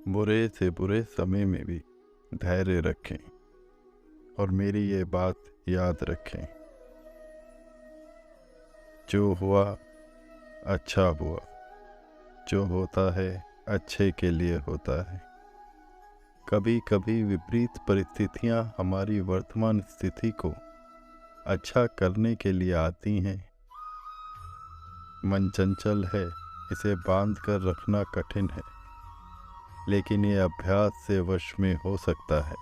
बुरे से बुरे समय में भी धैर्य रखें और मेरी ये बात याद रखें। जो हुआ अच्छा हुआ, जो होता है अच्छे के लिए होता है। कभी कभी विपरीत परिस्थितियां हमारी वर्तमान स्थिति को अच्छा करने के लिए आती हैं। मन चंचल है, इसे बांध कर रखना कठिन है, लेकिन ये अभ्यास से वश में हो सकता है।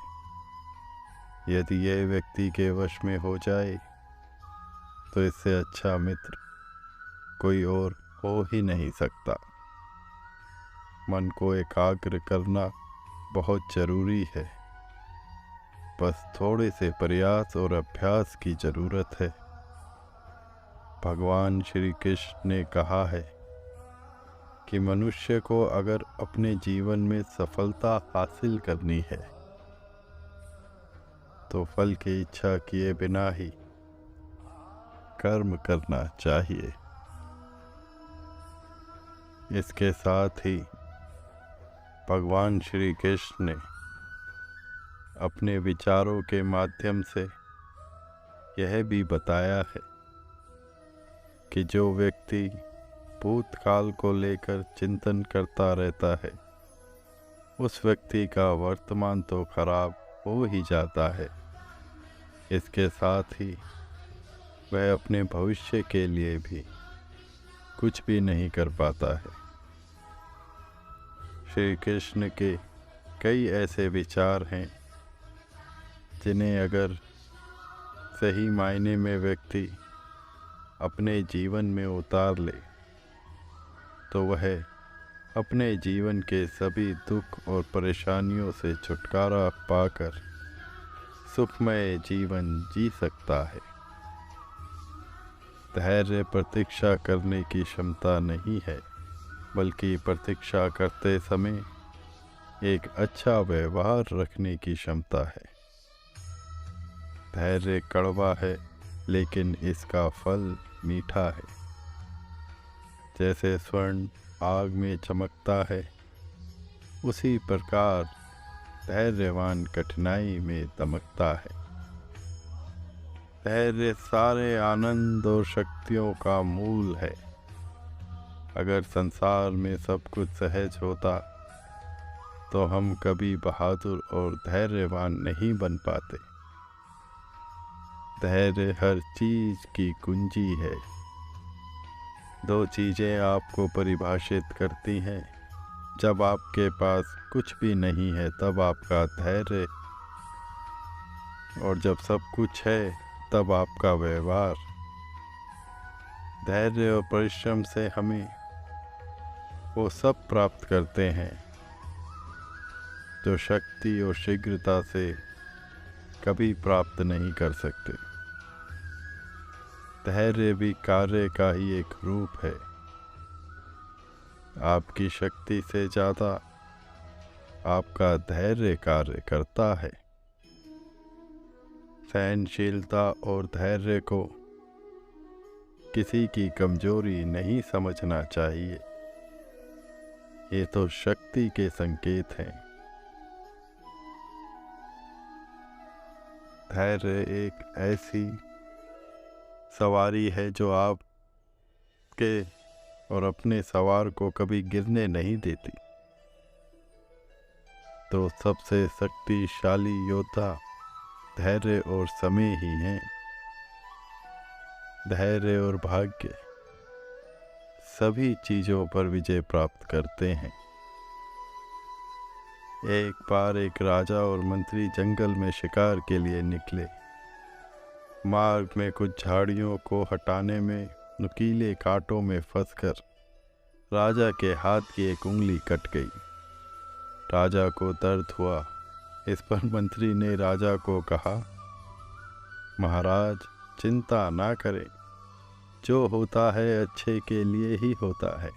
यदि यह व्यक्ति के वश में हो जाए तो इससे अच्छा मित्र कोई और हो ही नहीं सकता। मन को एकाग्र करना बहुत जरूरी है, बस थोड़े से प्रयास और अभ्यास की जरूरत है। भगवान श्री कृष्ण ने कहा है कि मनुष्य को अगर अपने जीवन में सफलता हासिल करनी है तो फल की इच्छा किए बिना ही कर्म करना चाहिए। इसके साथ ही भगवान श्री कृष्ण ने अपने विचारों के माध्यम से यह भी बताया है कि जो व्यक्ति भूतकाल को लेकर चिंतन करता रहता है उस व्यक्ति का वर्तमान तो खराब हो ही जाता है, इसके साथ ही वह अपने भविष्य के लिए भी कुछ भी नहीं कर पाता है। श्री कृष्ण के कई ऐसे विचार हैं जिन्हें अगर सही मायने में व्यक्ति अपने जीवन में उतार ले तो वह अपने जीवन के सभी दुख और परेशानियों से छुटकारा पाकर सुखमय जीवन जी सकता है। धैर्य प्रतीक्षा करने की क्षमता नहीं है, बल्कि प्रतीक्षा करते समय एक अच्छा व्यवहार रखने की क्षमता है। धैर्य कड़वा है, लेकिन इसका फल मीठा है। जैसे स्वर्ण आग में चमकता है, उसी प्रकार धैर्यवान कठिनाई में दमकता है। धैर्य सारे आनंद और शक्तियों का मूल है। अगर संसार में सब कुछ सहज होता तो हम कभी बहादुर और धैर्यवान नहीं बन पाते। धैर्य हर चीज की कुंजी है। दो चीज़ें आपको परिभाषित करती हैं। जब आपके पास कुछ भी नहीं है तब आपका धैर्य, और जब सब कुछ है तब आपका व्यवहार। धैर्य और परिश्रम से हमें वो सब प्राप्त करते हैं जो शक्ति और शीघ्रता से कभी प्राप्त नहीं कर सकते। धैर्य भी कार्य का ही एक रूप है। आपकी शक्ति से ज़्यादा आपका धैर्य कार्य करता है। सहनशीलता और धैर्य को किसी की कमजोरी नहीं समझना चाहिए। ये तो शक्ति के संकेत हैं। धैर्य एक ऐसी सवारी है जो आपके और अपने सवार को कभी गिरने नहीं देती। तो सबसे शक्तिशाली योद्धा धैर्य और समय ही हैं। धैर्य और भाग्य सभी चीज़ों पर विजय प्राप्त करते हैं। एक बार एक राजा और मंत्री जंगल में शिकार के लिए निकले। मार्ग में कुछ झाड़ियों को हटाने में नुकीले कांटों में फंसकर राजा के हाथ की एक उंगली कट गई। राजा को दर्द हुआ। इस पर मंत्री ने राजा को कहा, महाराज चिंता ना करें, जो होता है अच्छे के लिए ही होता है।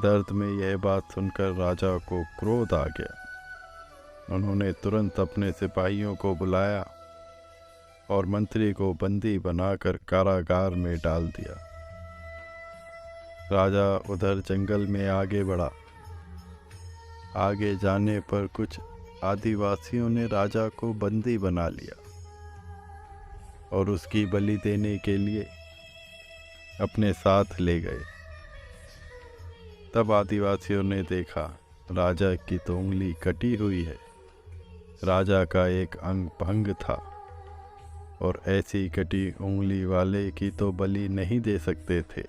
दर्द में यह बात सुनकर राजा को क्रोध आ गया। उन्होंने तुरंत अपने सिपाहियों को बुलाया और मंत्री को बंदी बनाकर कारागार में डाल दिया। राजा उधर जंगल में आगे बढ़ा। आगे जाने पर कुछ आदिवासियों ने राजा को बंदी बना लिया और उसकी बलि देने के लिए अपने साथ ले गए। तब आदिवासियों ने देखा राजा की तो उंगली कटी हुई है, राजा का एक अंग भंग था और ऐसी कटी उंगली वाले की तो बलि नहीं दे सकते थे,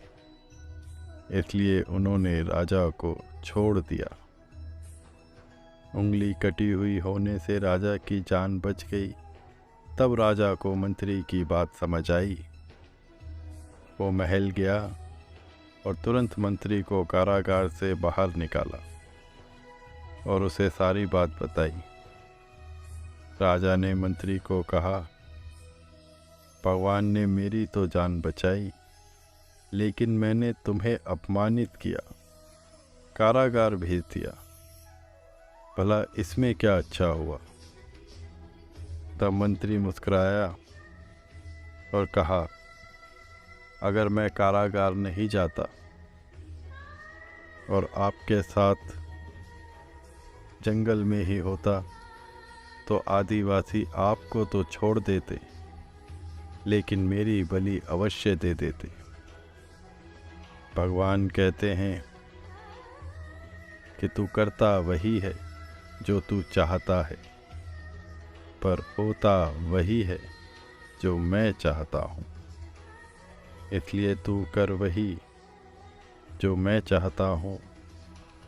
इसलिए उन्होंने राजा को छोड़ दिया। उंगली कटी हुई होने से राजा की जान बच गई। तब राजा को मंत्री की बात समझ आई। वो महल गया और तुरंत मंत्री को कारागार से बाहर निकाला और उसे सारी बात बताई। राजा ने मंत्री को कहा, भगवान ने मेरी तो जान बचाई, लेकिन मैंने तुम्हें अपमानित किया, कारागार भेज दिया, भला इसमें क्या अच्छा हुआ। तब मंत्री मुस्कुराया और कहा, अगर मैं कारागार नहीं जाता और आपके साथ जंगल में ही होता तो आदिवासी आपको तो छोड़ देते, लेकिन मेरी बलि अवश्य दे देते। भगवान कहते हैं कि तू करता वही है जो तू चाहता है, पर होता वही है जो मैं चाहता हूँ। इसलिए तू कर वही जो मैं चाहता हूँ,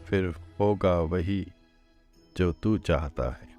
फिर होगा वही जो तू चाहता है।